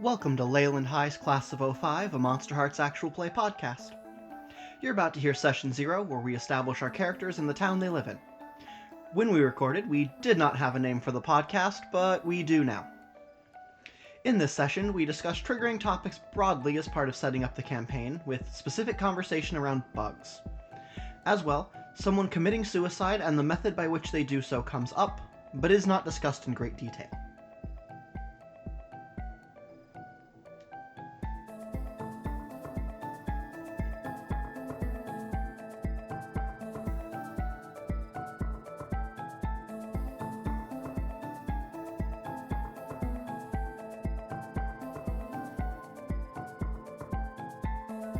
Welcome to Leland High's Class of '05, a Monsterhearts actual play podcast. You're about to hear Session 0, where we establish our characters and the town they live in. When we recorded, we did not have a name for the podcast, but we do now. In this session, we discuss triggering topics broadly as part of setting up the campaign, with specific conversation around bugs. As well, someone committing suicide and the method by which they do so comes up, but is not discussed in great detail.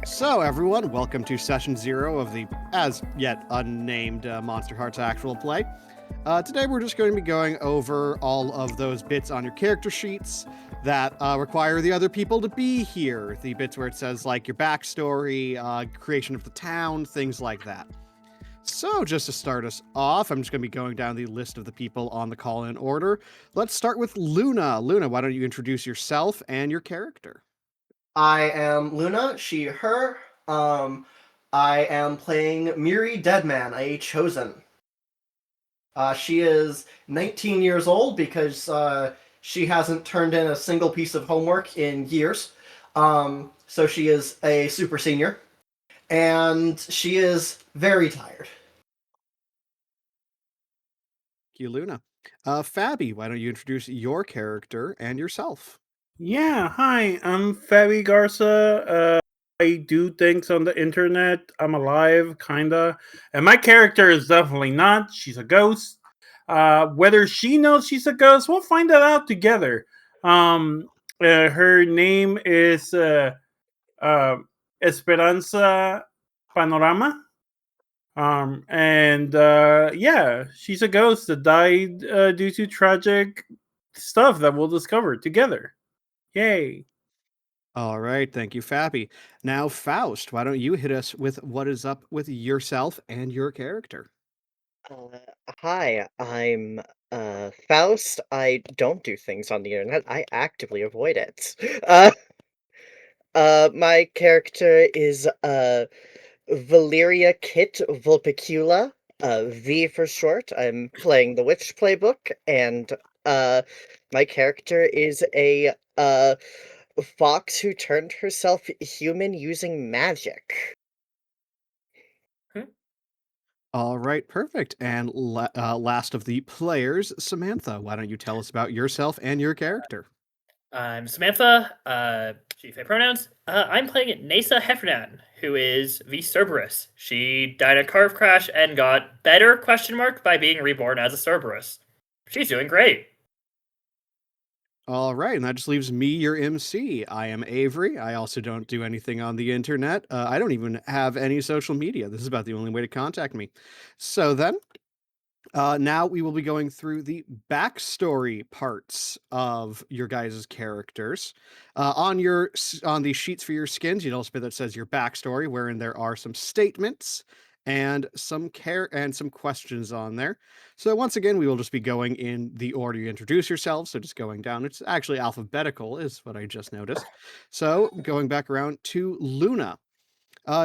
So, everyone, welcome to Session 0 of the as yet unnamed Monsterhearts actual play. Today, we're just going to be going over all of those bits on your character sheets that require the other people to be here. The bits where it says, like, your backstory, creation of the town, things like that. So, just to start us off, I'm just going to be going down the list of the people on the call in order. Let's start with Luna. Luna, why don't you introduce yourself and your character? I am Luna, she, her. I am playing Miri Deadman, a chosen. She is 19 years old because she hasn't turned in a single piece of homework in years. So she is a super senior. And she is very tired. Thank you, Luna. Fabby, why don't you introduce your character and yourself? Yeah, hi, I'm Fabby Garza. I do things on the internet. I'm alive, kinda. And my character is definitely not. She's a ghost. Whether she knows she's a ghost, we'll find that out together. Her name is Esperanza Panorama. Yeah, she's a ghost that died due to tragic stuff that we'll discover together. Yay. All right, thank you, Fabby. Now, Faust, why don't you hit us with what is up with yourself and your character? Uh, Hi, I'm Faust. I don't do things on the internet. I actively avoid it. Uh, my character is Valeria Kit Vulpecula, V for short. I'm playing the Witch Playbook, and my character is a fox who turned herself human using magic. All right, perfect. And last of the players, Samantha, why don't you tell us about yourself and your character? I'm Samantha, she, they pronouns. I'm playing Neasa Heffernan, who is the Cerberus. She died in a car crash and got better, question mark, by being reborn as a Cerberus. She's doing great. All right, and that just leaves me, your MC. I am Avery. I also don't do anything on the internet. I don't even have any social media. This is about the only way to contact me. So then, now we will be going through the backstory parts of your guys' characters. On the sheets for your skins, you'd also bit that says your backstory, wherein there are some statements and some questions on there. So once again, we will just be going in the order you introduce yourselves. So just going down. It's actually alphabetical, is what I just noticed. So going back around to Luna.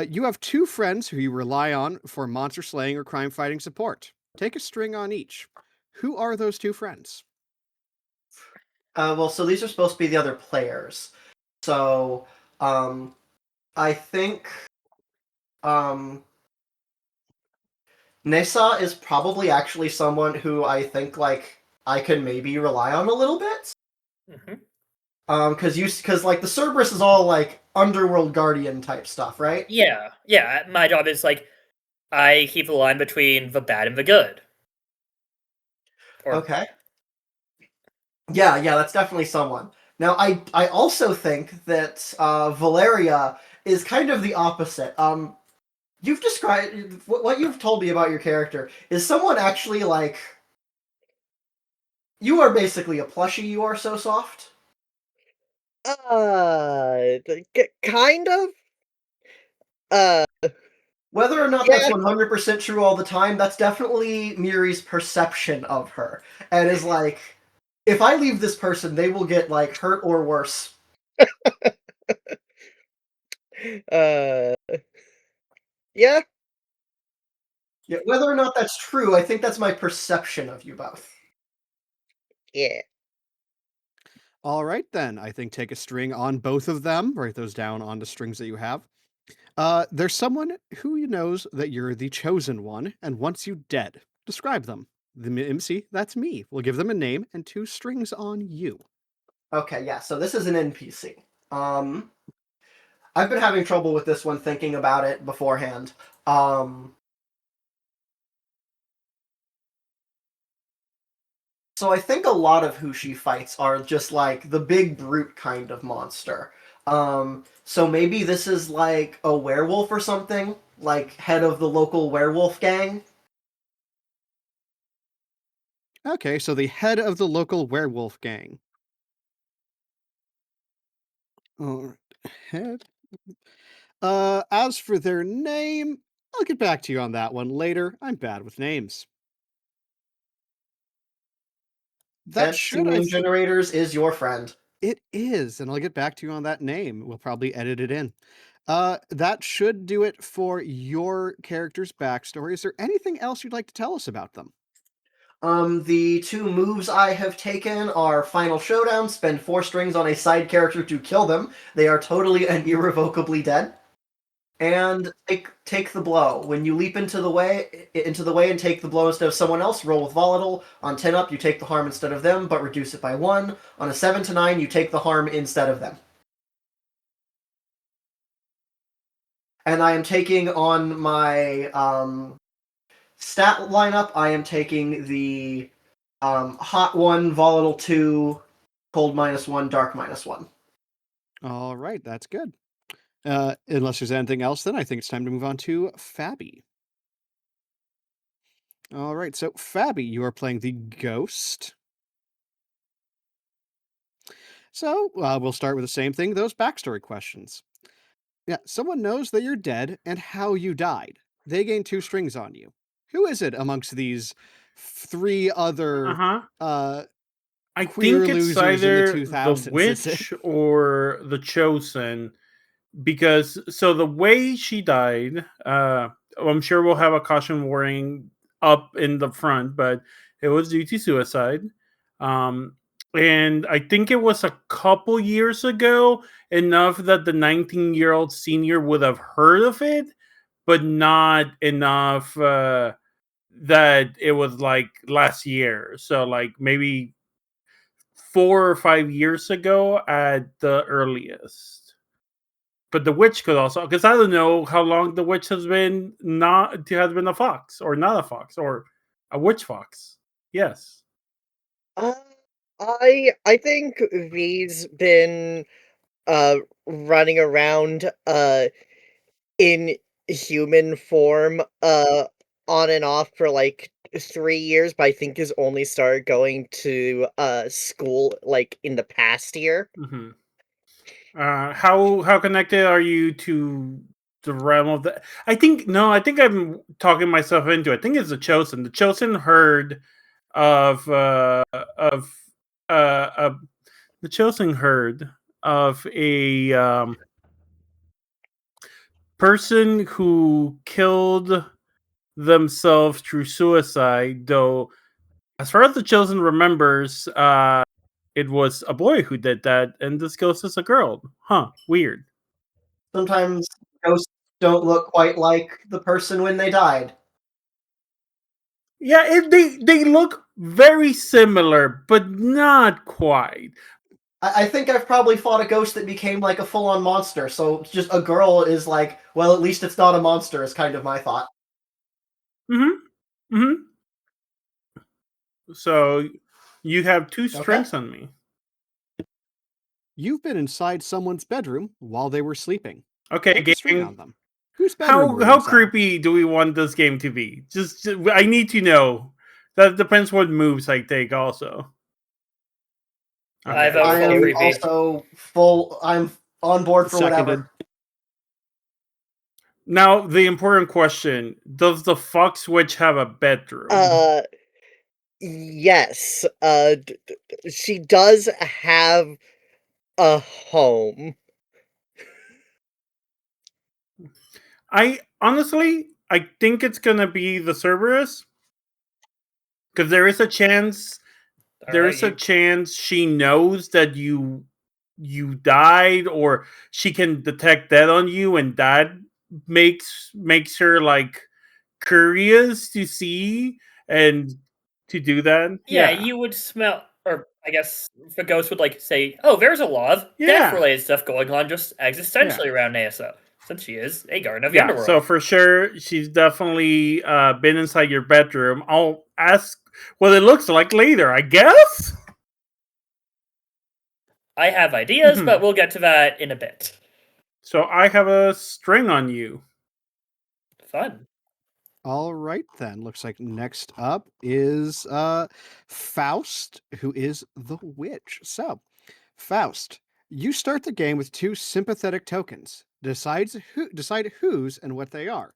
You have two friends who you rely on for monster slaying or crime fighting support. Take a string on each. Who are those two friends? So these are supposed to be the other players. So, I think, Neasa is probably actually someone who I think, like, I can maybe rely on a little bit. Because like the Cerberus is all like underworld guardian type stuff, right? Yeah. My job is like, I keep the line between the bad and the good. Okay. Yeah, that's definitely someone. Now, I also think that Valeria is kind of the opposite. You've described what you've told me about your character is someone actually like you are basically a plushie. You are so soft. Kind of. Uh, Whether or not that's yeah. 100% true all the time, that's definitely Miri's perception of her, and is like, if I leave this person, they will get like hurt or worse Uh, yeah. Yeah, whether or not that's true, I think that's my perception of you both. Yeah. All right, then. I think take a string on both of them. Write those down on the strings that you have. There's someone who knows that you're the chosen one and wants you dead. Describe them. The MC, that's me. We'll give them a name and 2 strings on you. Okay, yeah, so this is an NPC. I've been having trouble with this one thinking about it beforehand. So I think a lot of who she fights are just like the big brute kind of monster. So maybe this is like a werewolf or something, like head of the local werewolf gang. Okay, so the head of the local werewolf gang. All right, head. As for their name, I'll get back to you on that one later. I'm bad with names. That Fantasy should, I name think, generators is your friend. it is, and I'll get back to you on that name. We'll probably edit it in. That should do it for your character's backstory. Is there anything else you'd like to tell us about them? The 2 moves I have taken are Final Showdown, spend 4 strings on a side character to kill them. They are totally and irrevocably dead. And take the blow. When you leap into the way and take the blow instead of someone else, roll with volatile. On 10 up, you take the harm instead of them, but reduce it by 1. On a 7 to 9, you take the harm instead of them. And I am taking on my stat lineup, I am taking the hot 1, volatile 2, cold -1, dark -1. All right, that's good. Unless there's anything else, then I think it's time to move on to Fabby. All right, so Fabby, you are playing the ghost. So we'll start with the same thing, those backstory questions. Yeah, someone knows that you're dead and how you died. They gain 2 strings on you. Who is it amongst these 3 other I queer think it's losers in the either the 2000s? witch or the chosen, because so the way she died, I'm sure we'll have a caution warning up in the front, but it was due to suicide. And I think it was a couple years ago, enough that the 19-year-old senior would have heard of it, but not enough that it was like last year. So like maybe 4 or 5 years ago at the earliest. But the witch could also, because I don't know how long the witch has been a fox or not a fox or a witch fox. Yes. Uh, I think V's been running around in human form on and off for like 3 years, but I think has only started going to school like in the past year. Mm-hmm. How connected are you to the realm of the? I think I'm talking myself into it. I think it's the chosen. The chosen heard of the chosen herd of a person who killed themselves through suicide, though as far as the chosen remembers, it was a boy who did that, and this ghost is a girl. Huh, weird. Sometimes ghosts don't look quite like the person when they died. Yeah, they look very similar, but not quite. I think I've probably fought a ghost that became like a full-on monster, so just a girl is like, well, at least it's not a monster, is kind of my thought. Mm-hmm. Mm-hmm. So you have 2 strengths on me. You've been inside someone's bedroom while they were sleeping. Okay, Take a string gang. on them. Whose bedroom were you How inside? creepy do we want this game to be? Just I need to know. That depends what moves I take also. I Okay. vote I full am creepy. also full. I'm on board for Seconded. whatever. Now the important question: does the fox witch have a bedroom? Yes. She does have a home. I think it's gonna be the Cerberus, because there is a chance. There is a chance she knows that you died, or she can detect that on you, and that makes her like curious to see and to do that. Yeah, you would smell, or I guess the ghost would like say, "Oh, there's a lot of Yeah. death-related stuff going on just existentially around Neasa, since she is a guardian of the underworld." So for sure, she's definitely been inside your bedroom. I'll ask what it looks like later, I guess. I have ideas, but we'll get to that in a bit. So I have a string on you. Fun. All right, then. Looks like next up is Faust, who is the witch. So, Faust, you start the game with 2 sympathetic tokens. Decide whose and what they are.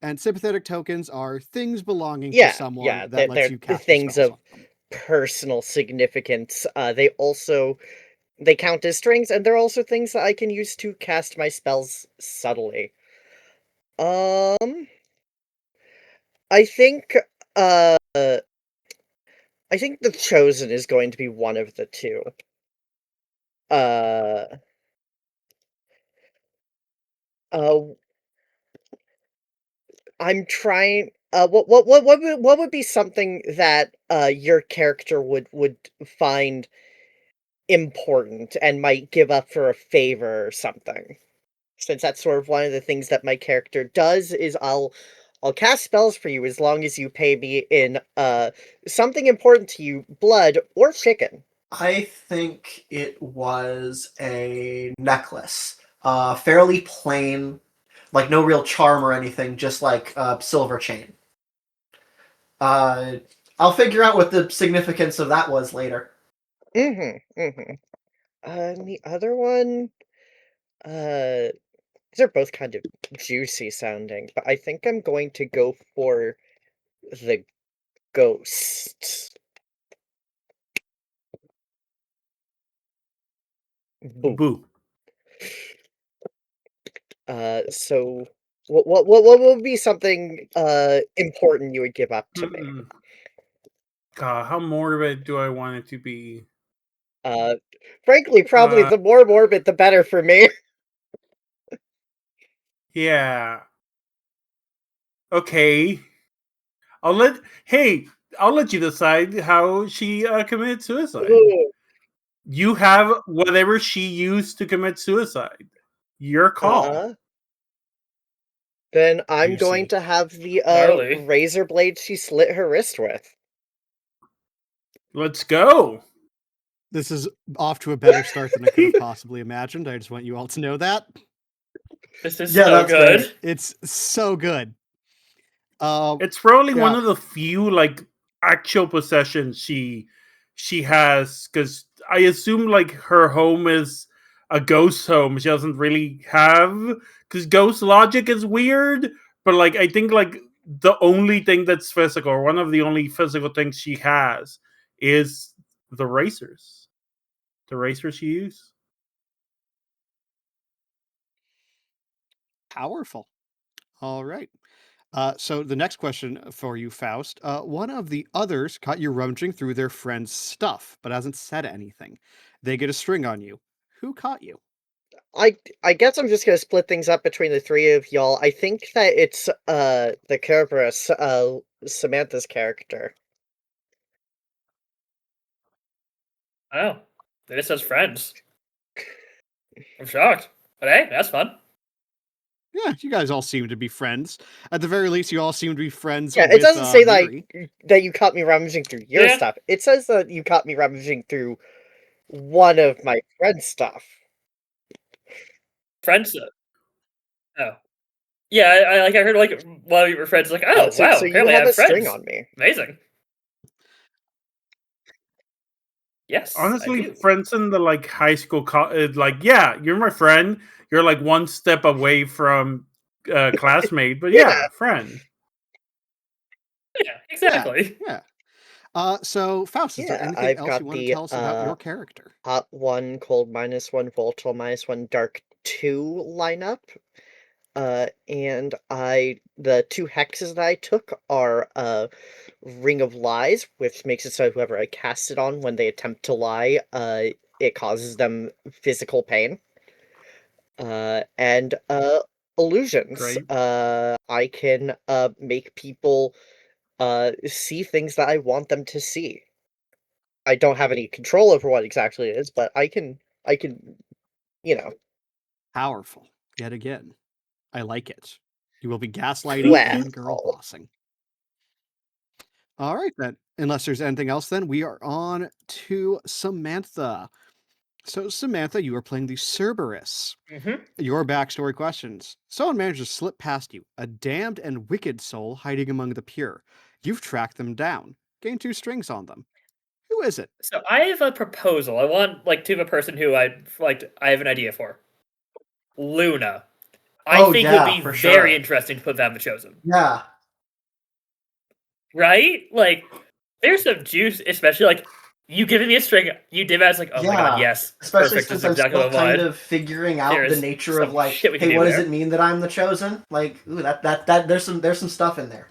And sympathetic tokens are things belonging to someone that lets you cast things spells of on them. personal significance. They count as strings, and they're also things that I can use to cast my spells subtly. I think the Chosen is going to be one of the 2. I'm trying. What would be something that your character would find important and might give up for a favor or something? Since that's sort of one of the things that my character does, is I'll cast spells for you as long as you pay me in something important to you, blood or chicken. I think it was a necklace. Fairly plain, like no real charm or anything, just like a silver chain. I'll figure out what the significance of that was later. And the other one, these are both kind of juicy sounding, but I think I'm going to go for the ghost. Boo. So what would be something important you would give up to me? God, how morbid do I want it to be? Frankly, probably the more morbid, the better for me. Yeah. Okay. I'll let you decide how she committed suicide. Ooh. You have whatever she used to commit suicide. Your call. Then I'm going to have the razor blade she slit her wrist with. Let's go. This is off to a better start than I could have possibly imagined. I just want you all to know that. This is so good. Great. It's so good. It's probably one of the few like actual possessions she has, because I assume like her home is a ghost home. She doesn't really have, because ghost logic is weird, but like I think like the only thing that's physical, or one of the only physical things she has, is the racers. The racers she used. Powerful. All right. So the next question for you, Faust. One of the others caught you rummaging through their friend's stuff, but hasn't said anything. They get a string on you. Who caught you? I guess I'm just gonna split things up between the 3 of y'all. I think that it's the Kerberos, Samantha's character. Oh, they just as friends. I'm shocked, but hey, that's fun. Yeah, you guys all seem to be friends. At the very least, you all seem to be friends. Yeah, with, it doesn't say Miri. that you caught me rummaging through your stuff. It says that you caught me rummaging through one of my friend's stuff. Friends. Oh. Yeah, I heard like one of your friends like, oh So wow, you apparently have I have a string friends. on me. Amazing. Yes, honestly, friends in the like high school, like yeah, you're my friend. You're like one step away from classmate, but yeah, friend. Yeah, exactly. Yeah. So Faust, is there Yeah, anything I've else you got want to the tell us about your character? hot 1, cold -1, volatile -1, dark 2 lineup. And the 2 hexes that I took are Ring of Lies, which makes it so whoever I cast it on, when they attempt to lie, it causes them physical pain. And illusions. Great. I can make people see things that I want them to see. I don't have any control over what exactly it is, but I can, you know, Powerful, yet again. I like it. You will be gaslighting and girl well, bossing. All right, then. Unless there's anything else, then we are on to Samantha. So, Samantha, you are playing the Cerberus. Mm-hmm. Your backstory questions. Someone managed to slip past you, a damned and wicked soul hiding among the pure. You've tracked them down, gained 2 strings on them. Who is it? So I have a proposal. I want to have a person who I have an idea for. Luna. I Oh, think it would yeah, be for very sure. interesting to put that in the chosen. Yeah. Right? Like, there's some juice, especially like you giving me a string, you did that, I was like, oh my god, Yeah. yes. Especially Perfect. This since is I'm exactly still what I wanted. kind of figuring out There the is nature of some like, shit we can hey, do what does there. it mean that I'm the chosen? Like, ooh, that there's some stuff in there.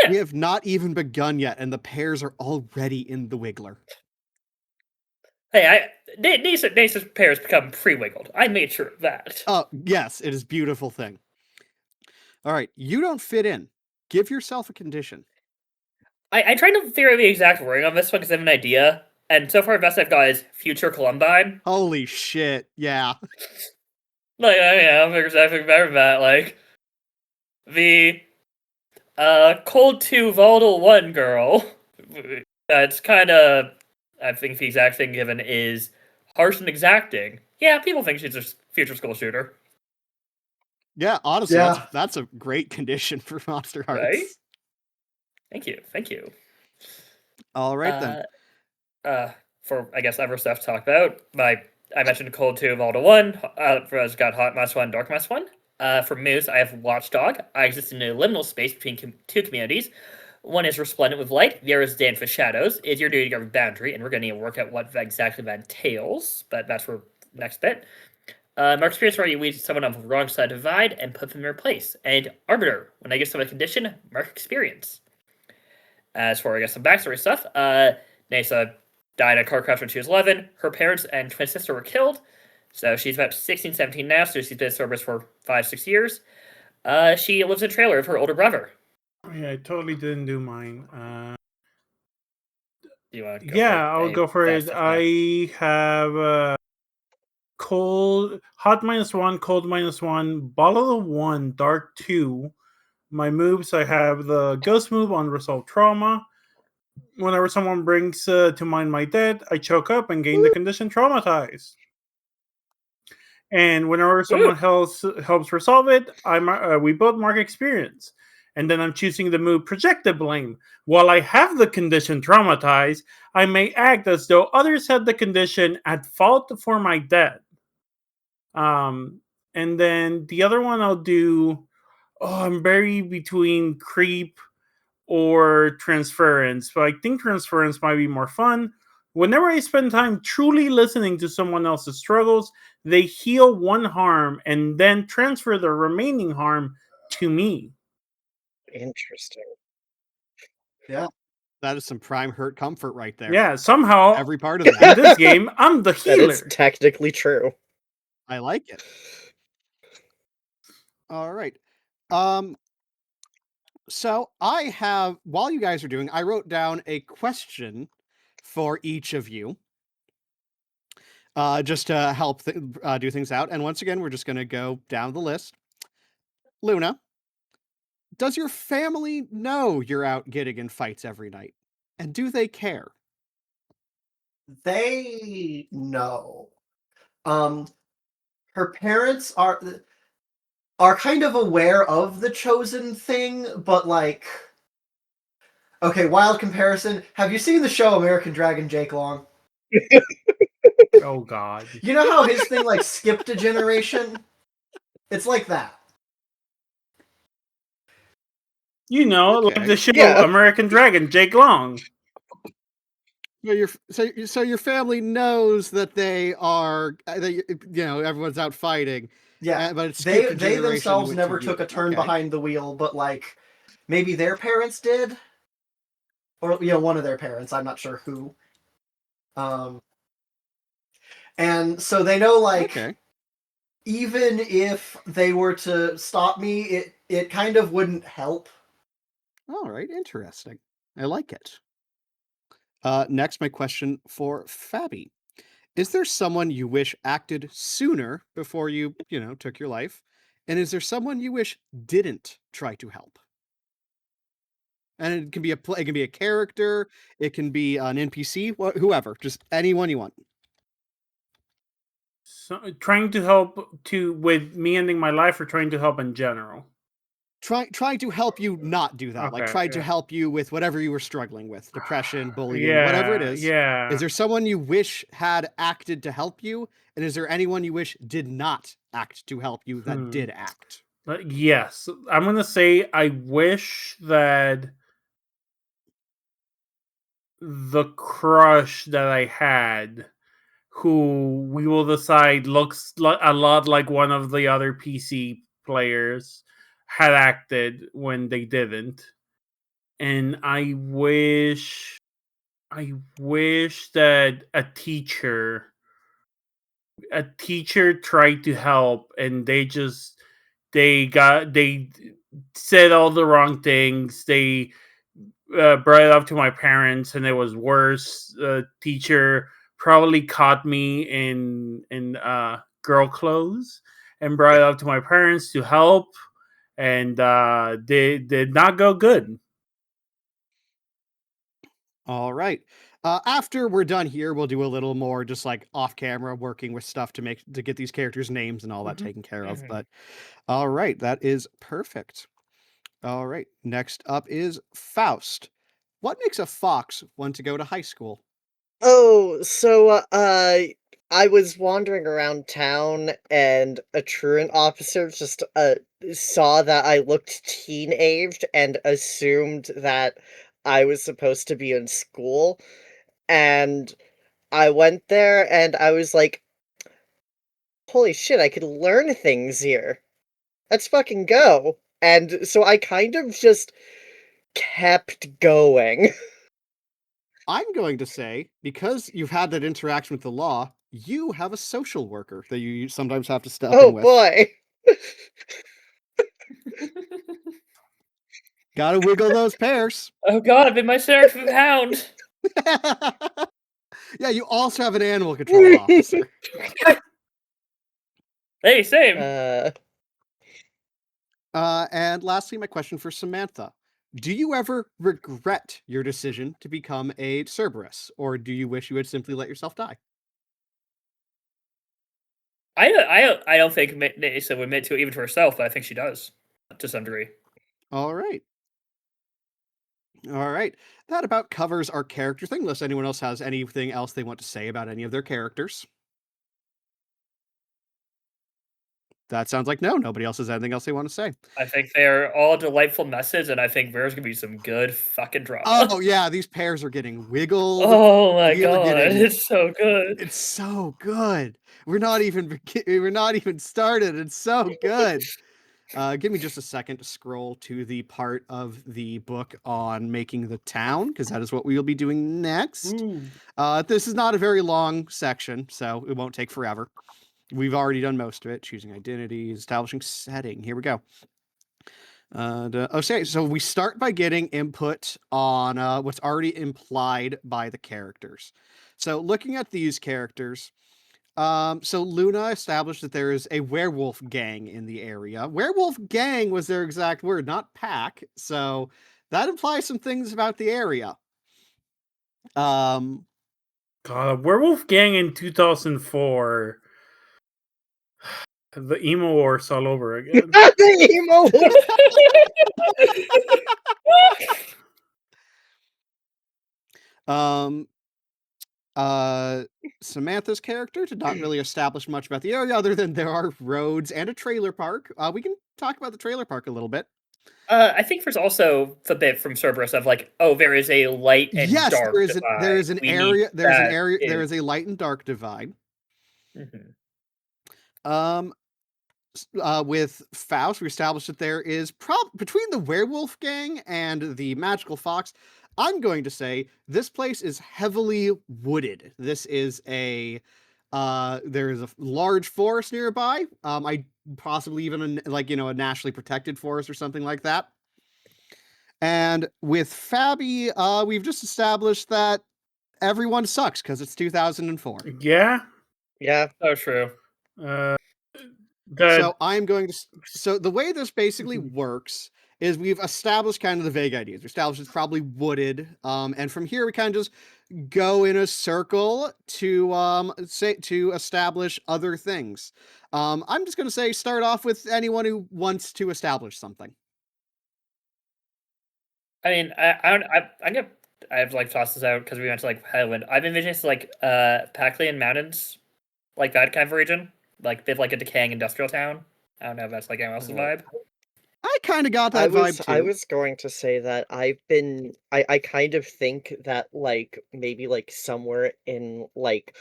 We have not even begun yet, and the pairs are already in the Wiggler. Hey, Neasa's pairs become pre-wiggled. I made sure of that. Oh, yes, it is a beautiful thing. All right, you don't fit in. Give yourself a condition. I tried to figure out the exact wording on this one because I have an idea, and so far the best I've got is future Columbine. Holy shit, yeah. Like, yeah, I'm exactly better than that. Like, the cold 2 volatile 1 girl. That's kind of, I think the exact thing given is harsh and exacting. Yeah, people think she's a future school shooter. Yeah, honestly, Yeah. that's a great condition for Monsterhearts. Right? Thank you. All right, then. For I guess other stuff to talk about, I mentioned cold 2 volatile 1. Has got hot -1, dark -1. For Moose, I have Watchdog. I exist in a liminal space between 2 communities. One is resplendent with light, the other is dance with shadows. It's your duty to guard boundary, and we're going to work out what exactly that entails, but that's for next bit. Mark experience where you lead someone on the wrong side of the divide and put them in their place. And Arbiter, when I give someone a condition, mark experience. As for, I guess, some backstory stuff, Neasa died in a car crash when she was 11. Her parents and twin sister were killed. So she's about 16, 17 now, so she's been in service for 5-6 years. She lives in a trailer with her older brother. Yeah, I totally didn't do mine. You want to go Yeah, for it? I'll go for it. I have cold, hot -1, cold -1, bottle of 1, dark 2. My moves, I have the ghost move on resolve trauma. Whenever someone brings to mind my dead, I choke up and gain the condition traumatized. And whenever someone else helps resolve it, we both mark experience. And then I'm choosing the move Projected Blame. While I have the condition traumatized, I may act as though others had the condition at fault for my death. And then the other one I'll do, I'm very between Creep or Transference, but I think Transference might be more fun. Whenever I spend time truly listening to someone else's struggles, they heal 1 harm and then transfer the remaining harm to me. interesting. Yeah. That is some prime hurt comfort right there. Yeah, somehow Every part of in that. this game, I'm the That healer. is technically true. I like it. All right. So I have, while you guys are doing, I wrote down a question for each of you. Just to help do things out. And once again, we're just going to go down the list. Luna, does your family know you're out getting in fights every night? And do they care? They know. Her parents are kind of aware of the chosen thing, but like, okay, wild comparison. Have you seen the show American Dragon Jake Long? Oh God. You know how his thing like skipped a generation? It's like that. You know, Okay. like the show Yeah. American Dragon, Jake Long. So your family knows that they are everyone's out fighting. Yeah, But it's they skipped a generation themselves to never you. took a turn Okay. behind the wheel, but like maybe their parents did, or one of their parents. I'm not sure who. And so they know like. Okay. Even if they were to stop me, it kind of wouldn't help. All right, interesting. I like it. Next, my question for Fabby. Is there someone you wish acted sooner before you took your life? And is there someone you wish didn't try to help? And it can be it can be a character, it can be an NPC, whoever, just anyone you want. So, trying to help with me ending my life, or trying to help in general? Try to help you not do that. Like Okay, try to yeah. help you with whatever you were struggling with, depression, bullying, whatever it is. Yeah. Is there someone you wish had acted to help you? And is there anyone you wish did not act to help you that did act? Yes, I'm gonna say I wish that the crush that I had, who we will decide looks a lot like one of the other PC players, had acted when they didn't. And I wish that a teacher tried to help, and they said all the wrong things. They brought it up to my parents, and it was worse. Teacher probably caught me in girl clothes and brought it up to my parents to help, and they did not go good. All right. After we're done here, we'll do a little more just like off camera working with stuff to get these characters' names and all that taken care of. But all right, that is perfect. All right. Next up is Faust. What makes a fox want to go to high school? Oh, so I was wandering around town, and a truant officer just saw that I looked teenaged and assumed that I was supposed to be in school. And I went there and I was like, holy shit, I could learn things here. Let's fucking go. And so I kind of just kept going. I'm going to say, because you've had that interaction with the law, you have a social worker that you sometimes have to step Oh in with. boy. Gotta wiggle those pears. Oh god, I've been my search for the hound. Yeah, you also have an animal control officer. Hey, same. And lastly, my question for Samantha. Do you ever regret your decision to become a Cerberus, or do you wish you had simply let yourself die? I don't think Neasa would admit to it even to herself, but I think she does to some degree. All right. All right. That about covers our character thing, unless anyone else has anything else they want to say about any of their characters. That sounds like no. Nobody else has anything else they want to say. I think they're all delightful messes, and I think there's gonna be some good fucking drama. Oh yeah, these pears are getting wiggled. Oh my god, it's so good. It's so good. We're not even started. It's so good. Give me just a second to scroll to the part of the book on making the town, because that is what we will be doing next. This is not a very long section, so it won't take forever. We've already done most of it. Choosing identities, establishing setting. Here we go. Okay, so we start by getting input on what's already implied by the characters. So looking at these characters, so Luna established that there is a werewolf gang in the area. Werewolf gang was their exact word, not pack. So that implies some things about the area. God, a werewolf gang in 2004. The emo wars all over again. The emo Samantha's character did not really establish much about the area other than there are roads and a trailer park. We can talk about the trailer park a little bit. I think there's also the bit from Cerberus of like, oh, there is a light and Yes, dark there divide. is an We need area. There in- is a light and dark divide. Mhm. With Faust, we established that there is between the werewolf gang and the magical fox. I'm going to say this place is heavily wooded. This is a there is a large forest nearby. I possibly even a nationally protected forest or something like that. And with Fabby, we've just established that everyone sucks because it's 2004. Yeah. Yeah. Oh, true. So I'm going to. So the way this basically works is we've established kind of the vague ideas. We established it's probably wooded, and from here we kind of just go in a circle to establish other things. I'm just going to say start off with anyone who wants to establish something. I mean, I've like tossed this out because we went to like Highland. I've envisioned it's like Paclian Mountains, like that kind of region, like they've like a decaying industrial town. I don't know if that's like anyone else's vibe. I kind of got that vibe too. I was going to say that I kind of think that like maybe like somewhere in like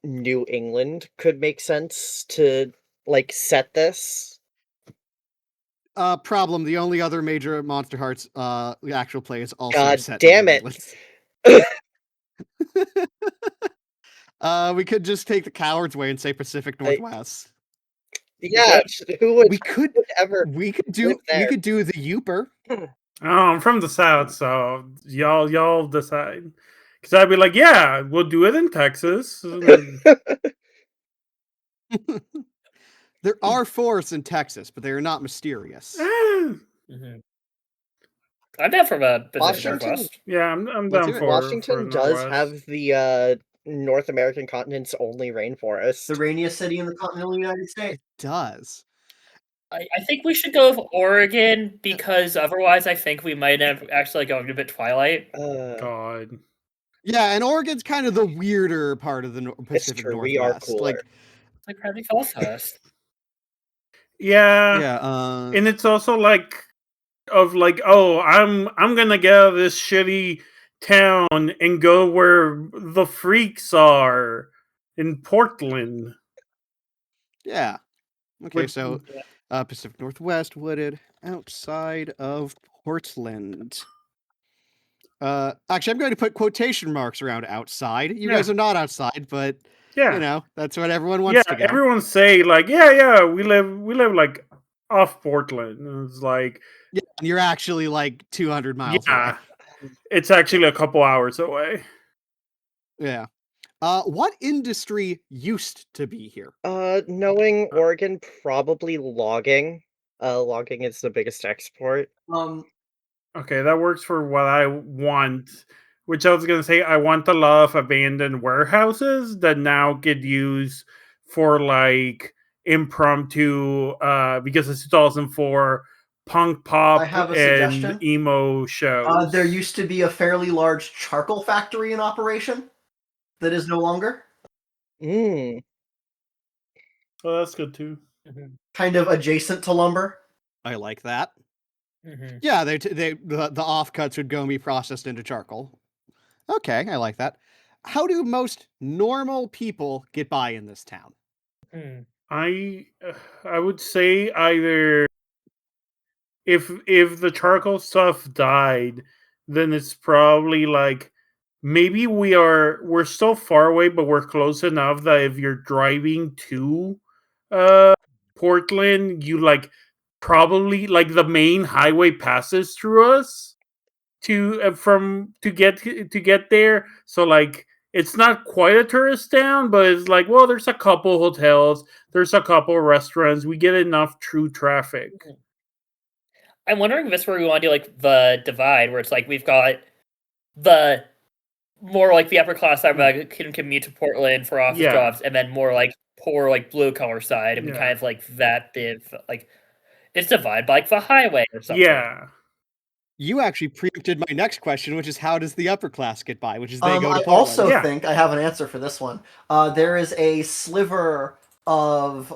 New England could make sense to like set this. Problem. The only other major Monsterhearts actual play is also God set damn in it. England. We could just take the coward's way and say Pacific Northwest. Yeah, who would we could ever do live there? the Youper. Oh, I'm from the South, so y'all decide. Because I'd be like, yeah, we'll do it in Texas. There are forests in Texas, but they are not mysterious. Mm-hmm. I'm down for a Pacific Washington. Northwest. Yeah, I'm down Let's do it. for Washington does Northwest. have the North American continent's only rainforest. The rainiest city in the continental United States. It does. I think we should go with Oregon because otherwise I think we might have actually going a bit Twilight. God. Yeah, and Oregon's kind of the weirder part of the Pacific true, Northwest. we are cooler. Like, It's like Bradley Falls Fest. Yeah. Yeah. And it's also like of like, oh, I'm gonna get out of this shitty town and go where the freaks are in Portland. Yeah. Okay, Which- so Pacific Northwest, wooded, outside of Portland. Actually, I'm going to put quotation marks around outside. You guys are not outside, but you know that's what everyone wants to go. Everyone say like, yeah, we live like off Portland. And it's like, yeah, and you're actually like 200 miles away. It's actually a couple hours away. Yeah. What industry used to be here? Knowing Oregon, probably logging. Logging is the biggest export. Okay, that works for what I want. Which I was gonna say, I want a lot of abandoned warehouses that now get used for like impromptu, because it's 2004 punk pop I have a and suggestion. emo shows. There used to be a fairly large charcoal factory in operation that is no longer. Mm. Oh, that's good too. Kind of adjacent to lumber. I like that. Mm-hmm. Yeah, the offcuts would go and be processed into charcoal. Okay, I like that. How do most normal people get by in this town? I would say either if the charcoal stuff died, then it's probably like maybe we're still far away, but we're close enough that if you're driving to Portland, you like probably like the main highway passes through us to get there. So like it's not quite a tourist town, but it's like, well, there's a couple hotels, there's a couple restaurants. We get enough true traffic. I'm wondering if this is where we want to do like the divide, where it's like we've got the more like the upper class side that can commute to Portland for office jobs, and then more like poor like blue collar side, and we kind of like that like it's divided by like the highway or something. Yeah. You actually preempted my next question, which is how does the upper class get by? Which is they go to Portland. I also think I have an answer for this one. There is a sliver of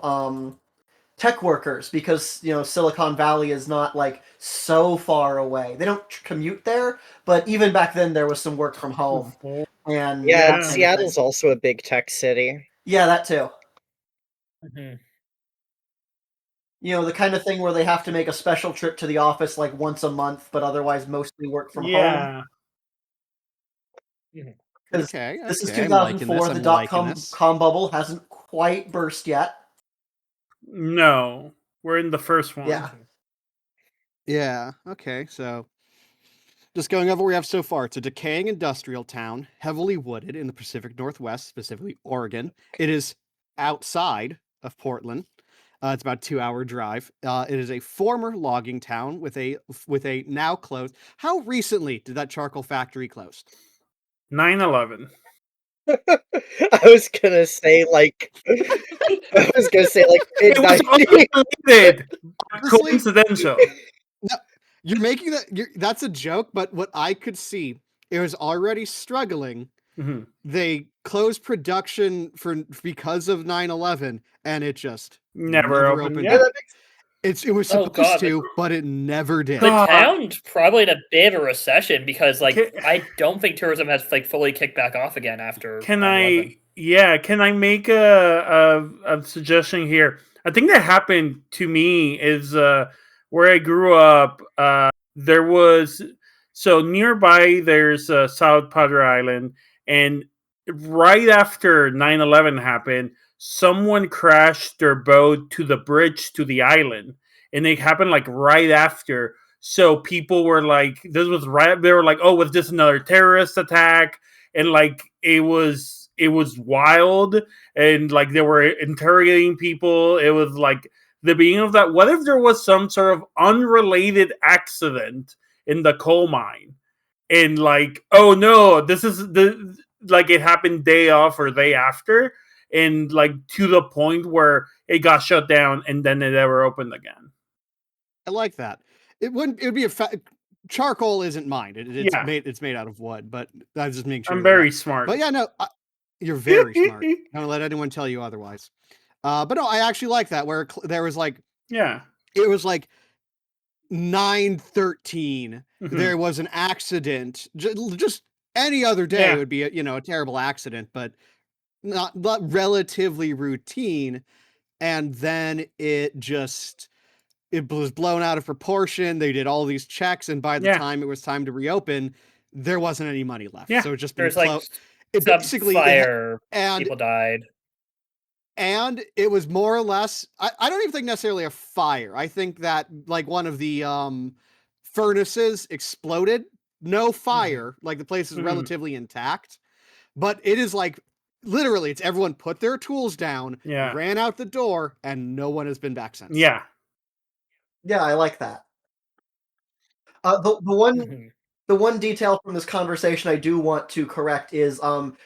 tech workers, because Silicon Valley is not like so far away. They don't commute there, but even back then there was some work from home and Yeah, that kind of Seattle's thing. also a big tech city. Yeah, that too. Mm-hmm. The kind of thing where they have to make a special trip to the office like once a month, but otherwise mostly work from home. Yeah. Because Okay, this is okay, I'm liking 2004, this. the I'm liking dot-com this. bubble hasn't quite burst yet. No, we're in the first one. Yeah. Yeah, okay, so just going over what we have so far. It's a decaying industrial town, heavily wooded in the Pacific Northwest, specifically Oregon. It is outside of Portland. It's about a 2-hour drive. It is a former logging town with a now closed. How recently did that charcoal factory close? 9/11. I was gonna say like I was gonna say like It was mid-90s. unrelated. Honestly, Coincidental. no, you're making that's a joke, but what I could see, it was already struggling. Mhm. They closed production because of 9/11, and it just Never opened. up. Yeah. It was Oh, supposed God, to, but it never did. The God. town's probably in a bit of a recession because, like, Can- I don't think tourism has like fully kicked back off again after. Can 9/11. can I make a suggestion here? I think that happened to me is where I grew up. There was so nearby. There's South Padre Island, and right after 9/11 happened, someone crashed their boat to the bridge to the island, and it happened like right after. So people were like, "This was right." They were like, "Oh, was this another terrorist attack?" And like it was wild, and like they were interrogating people. It was like the beginning of that. What if there was some sort of unrelated accident in the coal mine, and like, oh no, this is the like it happened day off or day after, and like to the point where it got shut down and then it never opened again. I like that. It wouldn't. It would be charcoal isn't mine. It's Yeah. made out of wood, but I was just making sure. I'm very smart. But yeah, no, you're very smart. Don't let anyone tell you otherwise. But no, I actually like that where there was like Yeah. it was like 9/13. Mhm. There was an accident. Just any other day Yeah. would be a terrible accident, but not relatively routine. And then it was blown out of proportion. They did all these checks, and by the Yeah. time it was time to reopen, there wasn't any money left. Yeah. So it just been There's like it some basically fire, and people died. and it was more or less. I don't even think necessarily a fire. I think that like one of the furnaces exploded. No fire. Like the place is Mhm. relatively intact, but it is like literally it's everyone put their tools down, Yeah. ran out the door, and no one has been back since. Yeah. Yeah, I like that. The one Mhm. the one detail from this conversation I do want to correct is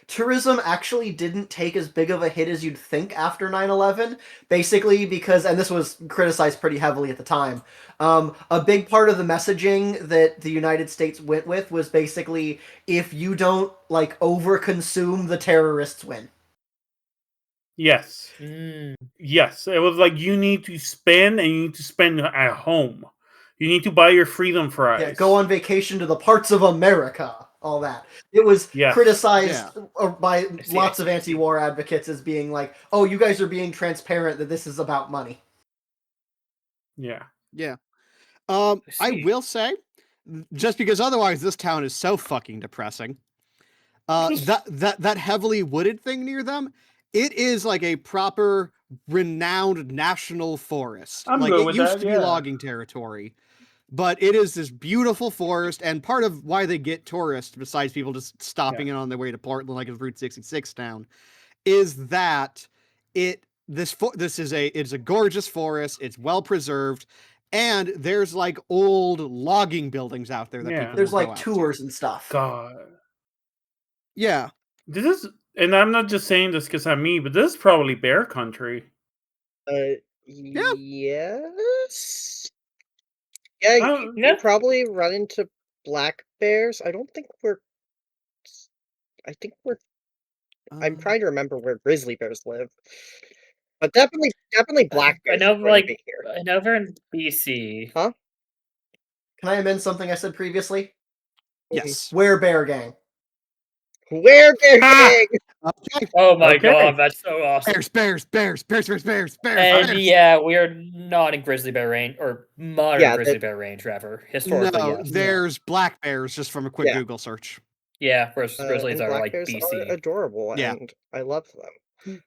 tourism actually didn't take as big of a hit as you'd think after 9/11, basically because, and this was criticized pretty heavily at the time, a big part of the messaging that the United States went with was basically, if you don't like overconsume, the terrorists win. Yes. Mm. Yes. It was like you need to spend, and you need to spend at home. You need to buy your freedom fries. Yeah, go on vacation to the parts of America. All that. It was Yes. criticized by see, lots I of anti-war advocates as being like, "Oh, you guys are being transparent that this is about money." Yeah. Yeah. I I see. will say, just because otherwise this town is so fucking depressing. That heavily wooded thing near them, it is like a proper renowned national forest. I'm Like good it with used that, to be yeah. logging territory, but it is this beautiful forest, and part of why they get tourists, besides people just stopping in on their way to Portland, like it's Route 66 town, is that this is it's a gorgeous forest. It's well preserved, and there's like old logging buildings out there that Yeah. people There's will go like out tours to. and stuff. God. Yeah, This is, and I'm not just saying this because I'm me, but this is probably bear country. Yes. Yeah, Oh, you probably run into black bears. I don't think we're. I think we're. I'm trying to remember where grizzly bears live. But definitely black I bears know, are going to be here. I know they're in BC. Huh? Can I amend something I said previously? Yes. Where Bear Gang? Where bear Ha! gang? Okay. Oh my Okay. god, that's so awesome. Bears. And yeah, we're not in grizzly bear range, or modern Yeah, grizzly bear range, rather. Historically, No, yes. there's black bears just from a quick Yeah. Google search. Yeah, whereas grizzlies And are black like bears BC. are adorable, Yeah. and I love them.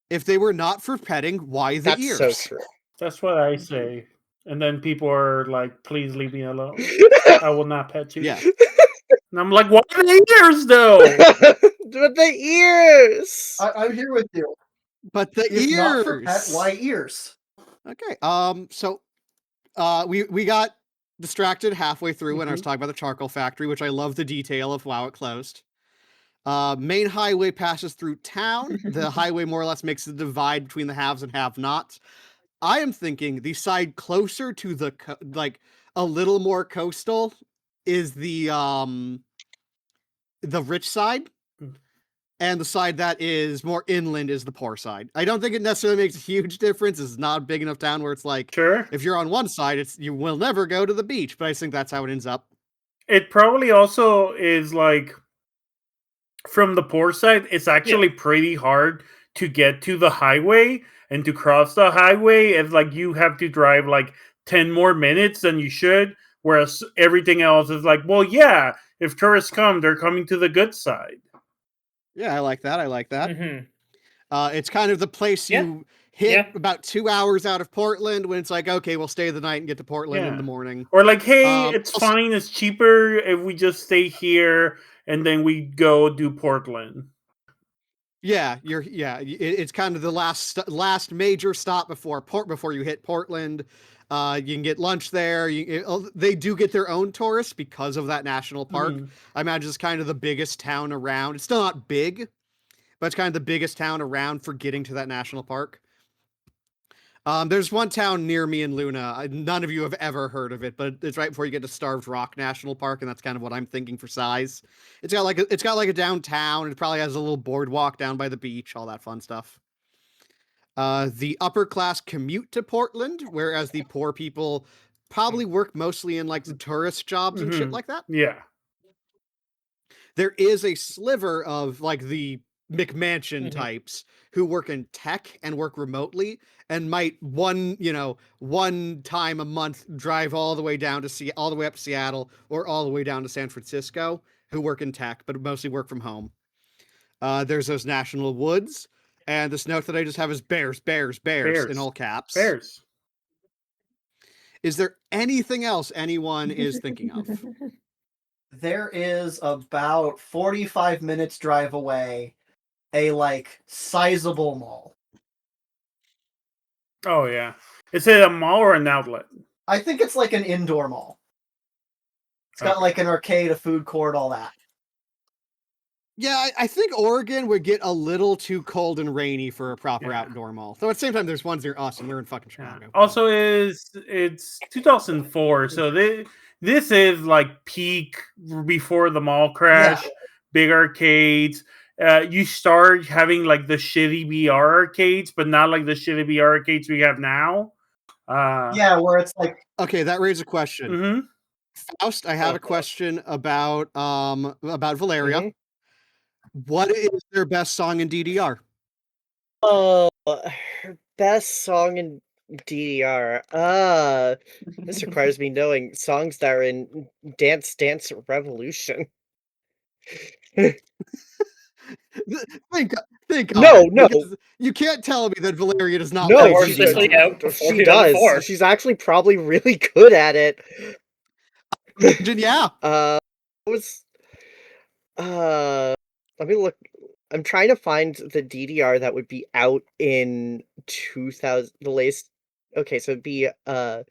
If they were not for petting, why the That's ears? so true. That's what I say. And then people are like, please leave me alone. I will not pet you. Yeah. And I'm like, why the ears though? But the ears. I'm here with you. But the If ears. not for pet, why ears? Okay. So we got distracted halfway through when I was talking about the charcoal factory, which I love the detail of how it closed. Main highway passes through town. The highway more or less makes the divide between the haves and have-nots. I am thinking the side closer to the like a little more coastal is the rich side, and the side that is more inland is the poor side. I don't think it necessarily makes a huge difference. It's not a big enough town where it's like, Sure. if you're on one side, you will never go to the beach. But I think that's how it ends up. It probably also is like, from the poor side, it's actually pretty hard to get to the highway and to cross the highway. It's like you have to drive like 10 more minutes than you should. Whereas everything else is like, well, yeah, if tourists come, they're coming to the good side. Yeah, I like that. Mm-hmm. It's kind of the place Yeah. you hit Yeah. about 2 hours out of Portland when it's like, okay, we'll stay the night and get to Portland in Yeah. the morning. Or like, hey, it's also- fine, it's cheaper if we just stay here and then we go do Portland. Yeah, it's kind of the last major stop before you hit Portland. You can get lunch there. They do get their own tourists because of that national park. I imagine it's kind of the biggest town around. It's still not big, but it's kind of the biggest town around for getting to that national park. There's one town near me in Luna. None of you have ever heard of it, but it's right before you get to Starved Rock National Park, and that's kind of what I'm thinking for size. It's got like a downtown. It probably has a little boardwalk down by the beach, all that fun stuff. The upper class commute to Portland, whereas the poor people probably work mostly in like the tourist jobs and shit like that. Yeah. There is a sliver of like the McMansion types who work in tech and work remotely and might one time a month drive all the way down to all the way up to Seattle or all the way down to San Francisco, who work in tech but mostly work from home. There's those national woods, and this note that I just have is bears in all caps. Bears. Is there anything else anyone is thinking of? There is about 45 minutes drive away a like sizable mall. Oh yeah. Is it a mall or an outlet? I think it's like an indoor mall. It's got like an arcade, a food court, all that. Yeah, I think Oregon would get a little too cold and rainy for a proper outdoor mall. Though at the same time, there's ones near us, and we're in fucking Chicago. Also, it's 2004, so this is like peak before the mall crash. Big arcades. You start having like the shitty VR arcades, but not like the shitty VR arcades we have now. Yeah, where it's like, okay, that raises a question. Mm-hmm. Faust, I have a question about Valeria. Mhm. What is their best song in DDR? Oh, her best song in DDR. This requires me knowing songs that are in Dance Dance Revolution. Think No, on it, no. because you can't tell me that Valeria does not No, play worked she, this DDR. week out before she does. 2004. She's actually probably really good at it. Yeah. It was. Let me look. I'm trying to find the DDR that would be out in 2000. The latest. Okay, so it'd be So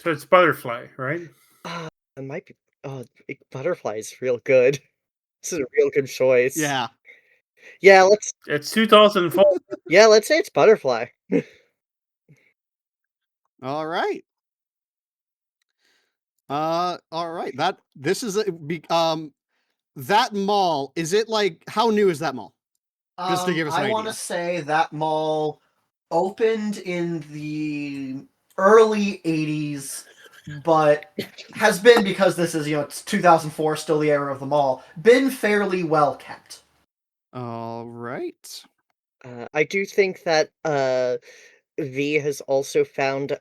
it's Butterfly, right? it might be. Oh, Butterfly is real good. This is a real good choice. Yeah. Yeah, It's 2004. Yeah, let's say it's Butterfly. All right. All right. This is that mall. Is it like, how new is that mall? Just to give us an I idea. want to say that mall opened in the early 80s, but has been, because this is, it's 2004, still the era of the mall, been fairly well kept. All right. I do think that V has also found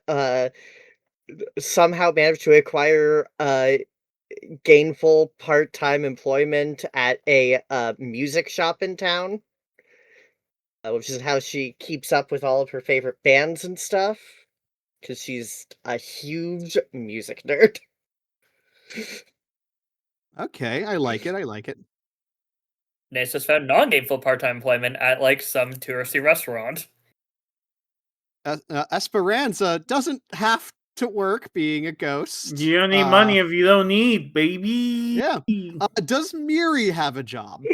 somehow managed to acquire gainful part-time employment at a music shop in town, which is how she keeps up with all of her favorite bands and stuff, because she's a huge music nerd. Okay, I like it. I like it. Neasa's found non-gameful part-time employment at like some touristy restaurant. Esperanza doesn't have to work being a ghost. You don't need money if you don't need, baby. Yeah. Does Miri have a job?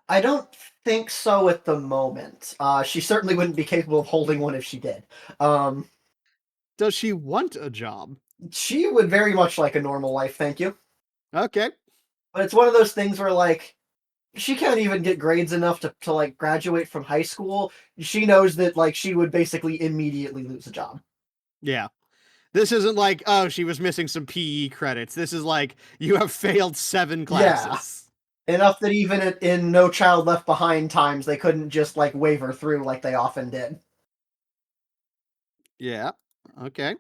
I don't think so at the moment. She certainly wouldn't be capable of holding one if she did. Does she want a job? She would very much like a normal life, thank you. Okay. But it's one of those things where, like, she can't even get grades enough to like, graduate from high school. She knows that, like, she would basically immediately lose a job. Yeah. This isn't like, oh, she was missing some PE credits. This is like, you have failed 7 classes. Yeah. Enough that even in No Child Left Behind times, they couldn't just, like, waver through like they often did. Yeah. Okay.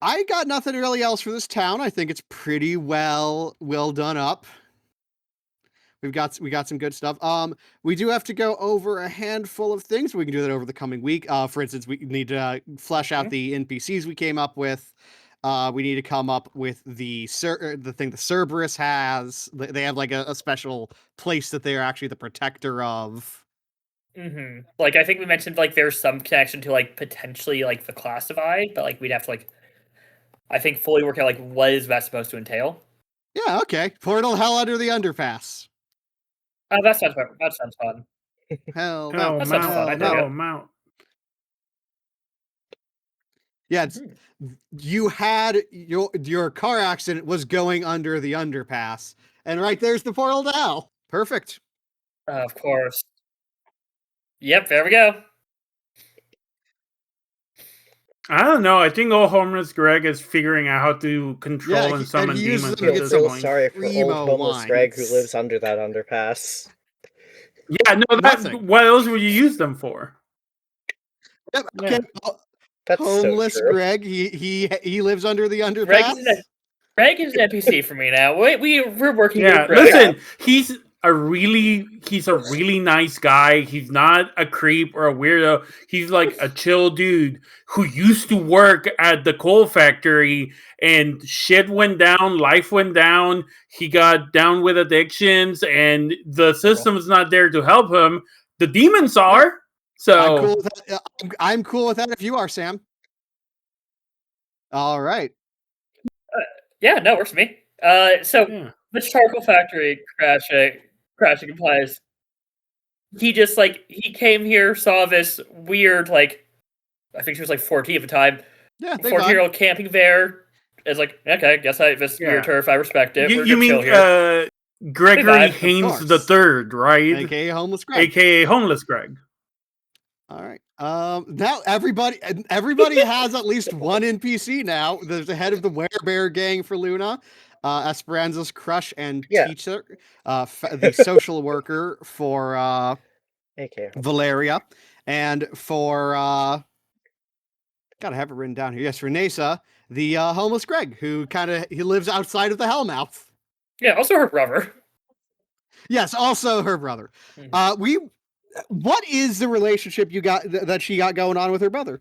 I got nothing really else for this town. I think it's pretty well done up. We got some good stuff. We do have to go over a handful of things. We can do that over the coming week. For instance, we need to flesh out the NPCs we came up with. We need to come up with the thing the Cerberus has. They have like a special place that they are actually the protector of. Mm-hmm. Like, I think we mentioned, like, there's some connection to, like, potentially, like, the classified, but, like, we'd have to, like, I think fully work out, like, what is that supposed to entail. Yeah, okay. Portal hell under the underpass. Oh, that sounds fun. Hell no. Hell, That sounds fun, I dig it. Mount. Yeah, it's, you had your car accident was going under the underpass, and right there's the portal to hell. Perfect. Of course. Yep, there we go. I don't know. I think old homeless Greg is figuring out how to control and summon he uses demons them to at get this some Feel point. sorry for primo old homeless Greg who wines. lives under that underpass. Yeah, no, Nothing. what else would you use them for? Yep, Yeah. okay. That's Homeless so true. Greg, he lives under the underpass. Greg is an NPC for me now. We're working Yeah, with Greg. listen, he's a really nice guy. He's not a creep or a weirdo. He's like a chill dude who used to work at the coal factory, and shit went down, life went down. He got down with addictions, and the system's not there to help him. The demons are. So I'm cool with that. I'm cool with that if you are, Sam. All right. Yeah, no, works for me. The charcoal factory crashing implies he just, like, he came here, saw this weird, like, I think she was like 14 at the time. Yeah, 14-year-old camping there. It's like, okay, guess this weird turf, I respect it. You mean Gregory Haynes the Third, right? AKA Homeless Greg. AKA Homeless Greg. All right. Now everybody has at least one NPC now. There's the head of the Werebear gang for Luna, Esperanza's crush and teacher, the social worker for Valeria, and for gotta have it written down here. Yes, for Neasa, the homeless Greg, who he lives outside of the Hellmouth. Yeah, also her brother. Yes, also her brother. What is the relationship that she got going on with her brother?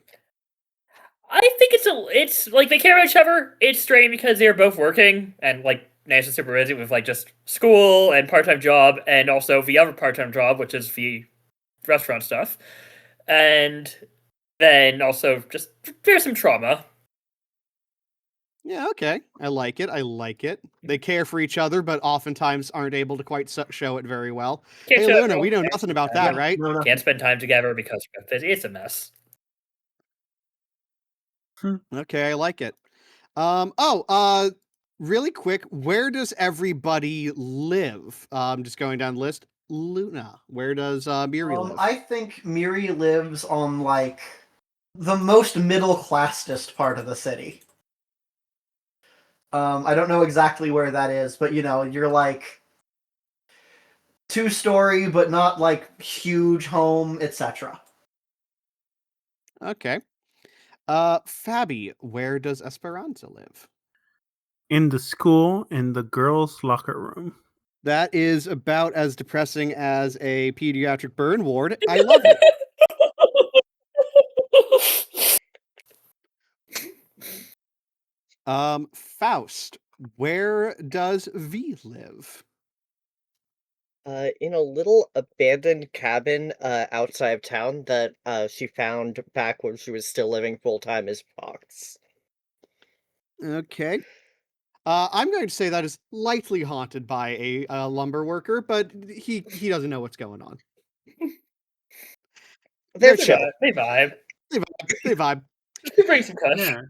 I think it's like they care about each other. It's strange because they're both working, and like Neasa's super busy with like just school and part-time job, and also the other part-time job, which is the restaurant stuff. And then also just there's some trauma. Yeah, okay. I like it. They care for each other, but oftentimes aren't able to quite show it very well. Hey, Luna, we know nothing about that, right? Can't spend time together because it's a mess. Okay, I like it. really quick, where does everybody live? Just going down the list. Luna, where does Miri live? I think Miri lives on like the most middle classest part of the city. I don't know exactly where that is, but you're like 2-story, but not like huge home, etc. Okay. Fabby, where does Esperanza live? In the school, in the girls' locker room. That is about as depressing as a pediatric burn ward. I love it. Faust, where does V live? In a little abandoned cabin outside of town that she found back when she was still living full time as Fox. Okay. I'm going to say that is lightly haunted by a lumber worker, but he doesn't know what's going on. They're They chill. vibe. They vibe. They vibe. They bring some cush. Yeah.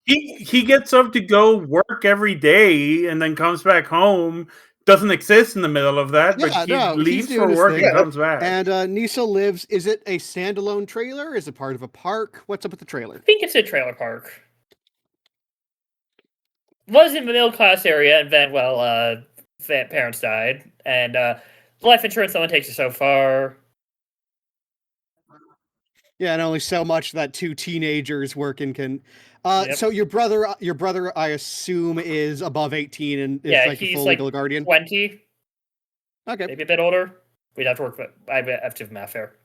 He gets up to go work every day and then comes back home. Doesn't exist in the middle of that, but Yeah, he no, he's leaves doing for his work thing. and comes back. And Neasa lives. Is it a standalone trailer? Is it part of a park? What's up with the trailer? I think it's a trailer park. Was in the middle class area, and then parents died, and life insurance only takes you so far. Yeah, and only so much that two teenagers working can. Yep. So your brother, I assume, is above 18 and is like a he's full like legal guardian. 20, Okay. maybe a bit older. We'd have to work, but I have to do math here.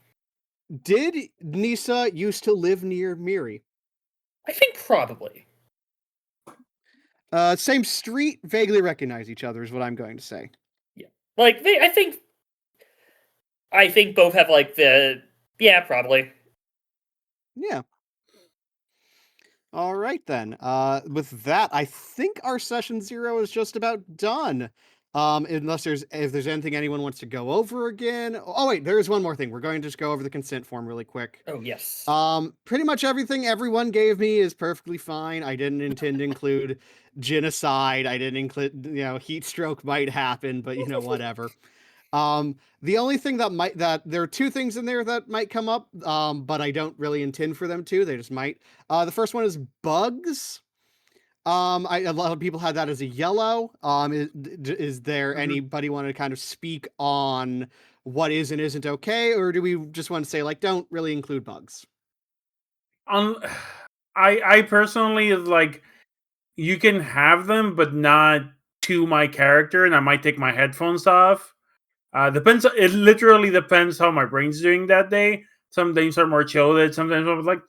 Did Neasa used to live near Miri? I think probably. Same street, vaguely recognize each other is what I'm going to say. Yeah, like I think both have like probably. Yeah. All right then. With that, I think our session 0 is just about done. Unless if there's anything anyone wants to go over again. Oh wait, there is one more thing. We're going to just go over the consent form really quick. Oh yes. Pretty much everything everyone gave me is perfectly fine. I didn't intend to include genocide. I didn't include, heat stroke might happen, but whatever. The only thing that there are 2 things in there that might come up, but I don't really intend for them to. They just might. The first one is bugs. A lot of people had that as a yellow. Is there anybody want to kind of speak on what is and isn't okay, or do we just want to say like don't really include bugs? I personally like you can have them, but not to my character, and I might take my headphones off. Depends. It literally depends how my brain's doing that day. Some days are more chilled. Sometimes I'm like,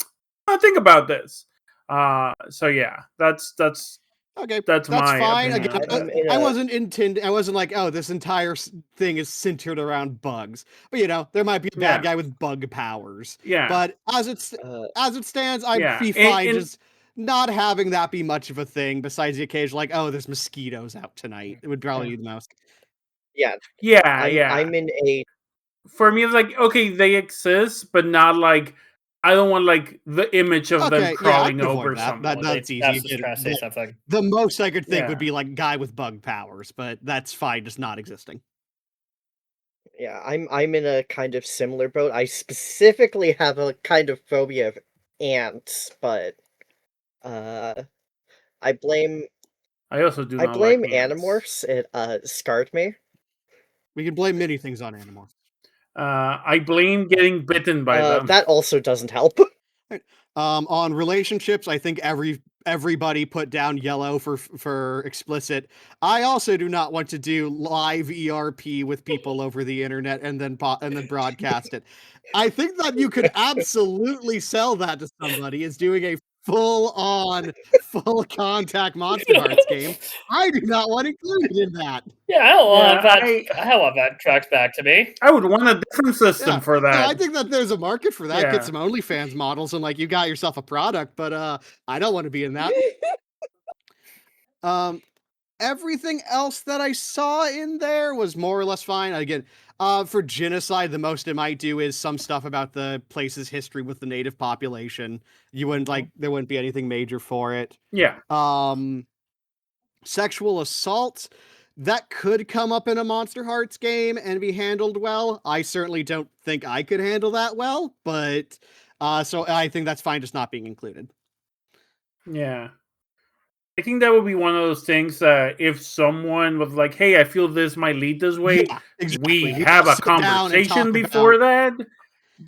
I'll think about this. So yeah, that's okay. That's my fine. opinion. Again, I wasn't intending. I wasn't like, oh, this entire thing is centered around bugs. But there might be a bad guy with bug powers. Yeah. But as it stands, I'd be fine just not having that be much of a thing. Besides the occasion, like, oh, there's mosquitoes out tonight. It would probably be the most. Yeah. I'm in a. For me, it's like, okay, they exist, but not like I don't want like the image of them crawling over something. That's easy. That's just trying to say something. The most I could think would be like guy with bug powers, but that's fine, just not existing. Yeah, I'm in a kind of similar boat. I specifically have a kind of phobia of ants, but I also do. I blame Animorphs. It scarred me. We can blame many things on Animorphs. I blame getting bitten by them. That also doesn't help. On relationships, I think everybody put down yellow for explicit. I also do not want to do live ERP with people over the internet and then broadcast it. I think that you could absolutely sell that to somebody as doing a full contact Monsterhearts game. I do not want included in that. Yeah, I don't want that. I want that tracked back to me. I would want a different system for that. No, I think that there's a market for that. Get some OnlyFans models and like you got yourself a product, but I don't want to be in that. Everything else that I saw in there was more or less fine. Again, for genocide, the most it might do is some stuff about the place's history with the native population. You wouldn't there wouldn't be anything major for it. Yeah. Sexual assault, that could come up in a Monsterhearts game and be handled well. I certainly don't think I could handle that well, but so I think that's fine just not being included. Yeah. I think that would be one of those things that if someone was like, hey, I feel this might lead this way, Yeah, exactly. we have a sit down and conversation talk before about- that,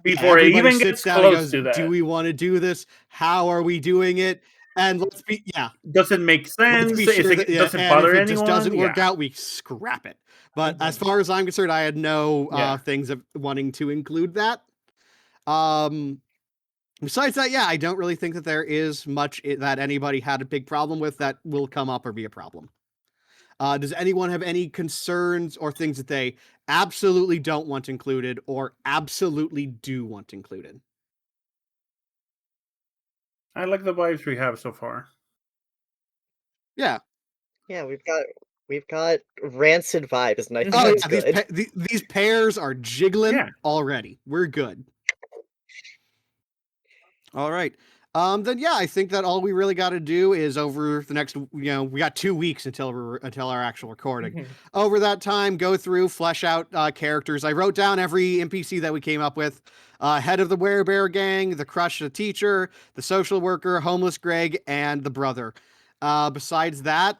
before it everybody even sits gets down and close goes, to that. do we want to do this? How are we doing it? And let's be, Does it make sense? let's be sure Does it and bother if it anyone? just doesn't work out, we scrap it. But as far as I'm concerned, I had no things of wanting to include that. Besides that, yeah, I don't really think that there is much that anybody had a big problem with that will come up or be a problem. Does anyone have any concerns or things that they absolutely don't want included or absolutely do want included? I like the vibes we have so far. Yeah. Yeah, we've got rancid vibes, and I think Oh, that's yeah, good. these pairs are jiggling already. We're good. All right. Then yeah, I think that all we really got to do is over the next, we got 2 weeks until our actual recording. Over that time, go through, flesh out characters. I wrote down every NPC that we came up with. Head of the Werebear gang, the crush of the teacher, the social worker, homeless Greg, and the brother. Besides that,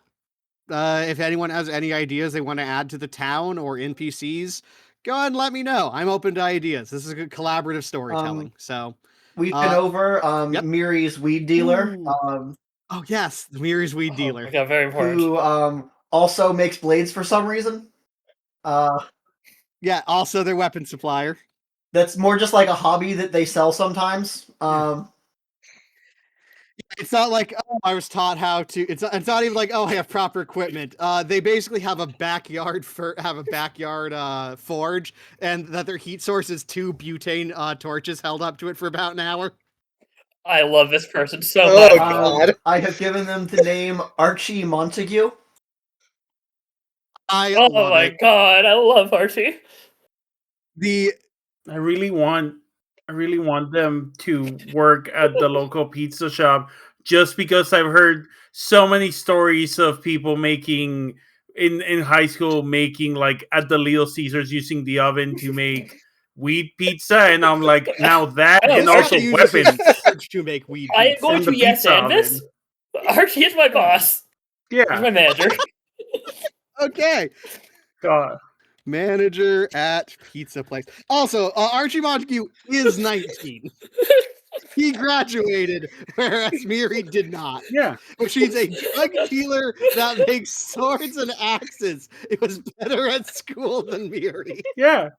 if anyone has any ideas they want to add to the town or NPCs, go ahead and let me know. I'm open to ideas. This is a good collaborative storytelling. We've been over Miri's weed dealer. Oh yes, Miri's weed dealer. Yeah, very important. Who also makes blades for some reason. Yeah, also their weapon supplier. That's more just like a hobby that they sell sometimes. It's not like, oh, I was taught how to. It's not even like, oh, I have proper equipment. They basically have a backyard forge, and that their heat source is 2 butane torches held up to it for about an hour. I love this person so Oh, much. God. I have given them the name Archie Montague. Oh my god, I love Archie. I really want them to work at the local pizza shop just because I've heard so many stories of people making in high school making like at the Little Caesars using the oven to make weed pizza, and I'm like, now that and also weapons to make weed I am pizza. going to yes and this. Archie is my boss. Yeah. He's my manager. Okay. God. Manager at pizza place. Also, Archie Montague is 19. He graduated, whereas Miri did not. Yeah. But she's a drug dealer that makes swords and axes. It was better at school than Miri. Yeah.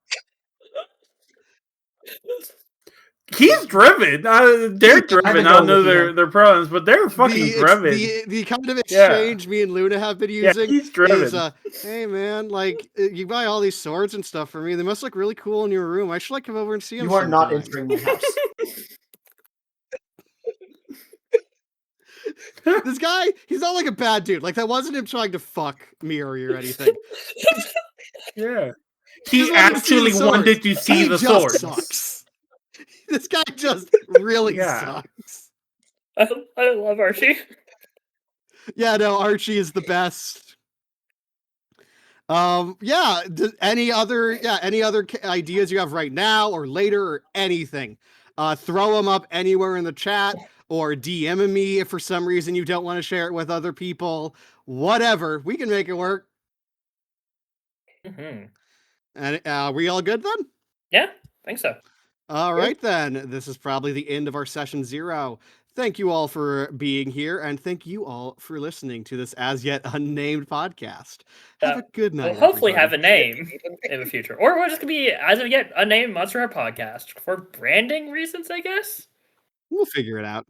He's driven. They're driven. I don't know their problems, but they're fucking driven. The kind of exchange me and Luna have been using he's driven. is, hey man, like, you buy all these swords and stuff for me. They must look really cool in your room. I should like come over and see them. You are not entering my house. This guy, he's not like a bad dude. Like, that wasn't him trying to fuck Miri or anything. Yeah. He actually wanted to see the sword. Sucks. This guy just really sucks. I love Archie. Yeah, no, Archie is the best. Yeah. Any other ideas you have right now or later or anything? Throw them up anywhere in the chat or DM me if for some reason you don't want to share it with other people. Whatever, we can make it work. Mm-hmm. And we all good then? Yeah, I think so. All right, then. This is probably the end of our session 0. Thank you all for being here, and thank you all for listening to this as yet unnamed podcast. Have a good night. We'll hopefully everybody. have a name in the future. Or we're just going to be, as of yet, unnamed Monster Heart Podcast. For branding reasons, I guess? We'll figure it out.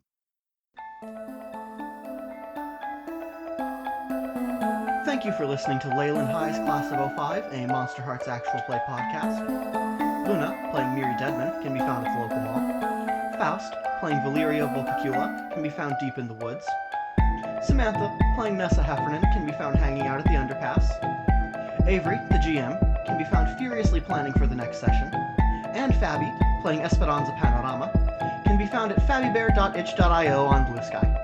Thank you for listening to Leland High's Class of 05, a Monsterhearts actual play podcast. Luna, playing Miri Deadman, can be found at the local mall. Faust, playing Valeria Vulpecula, can be found deep in the woods. Samantha, playing Neasa Heffernan, can be found hanging out at the underpass. Avery, the GM, can be found furiously planning for the next session. And Fabby, playing Esperanza Panorama, can be found at fabbybear.itch.io on Blue Sky.